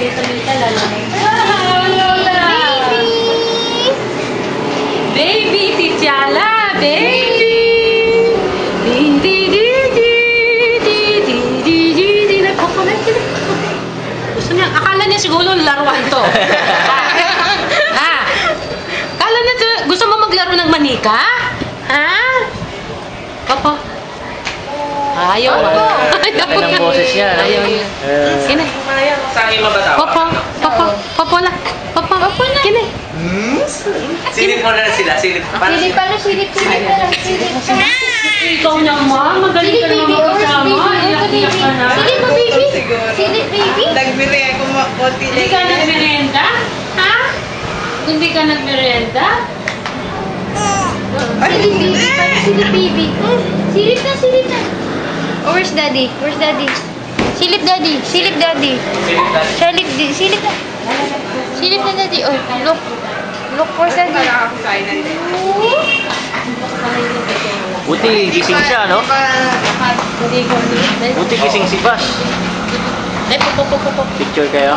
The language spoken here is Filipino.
Tita, lalo na. Lola! Baby! Titiala! Baby! Gusto niya, akala niya siguro laruan to. Akala niya, gusto mo maglaro ng manika? Ha? Papa? Ayaw ako. Ayaw ng boses niya. Ayaw niya. Kine. Sa akin mabatawa. Papa na. Kine. Silip mo na sila. Silip. Silip ano, silip na lang. Silip. Ikaw naman, magaling ka naman magkasama. Iyak-iyak ka na. Silip mo, baby. Silip, baby. Nagbili ako konti Hindi ka nagmerienda? Ha? Hindi ka nagmerienda? Silip, baby. Silip, baby. Silip na. Oh, where's daddy? Where's daddy? Silip, daddy. Silip, daddy. Silip na. Silip na, daddy. Oh, look. Look for daddy. Buti gising siya, no? Hindi ko. Buti gising si Bash. Ay, Picture kayo?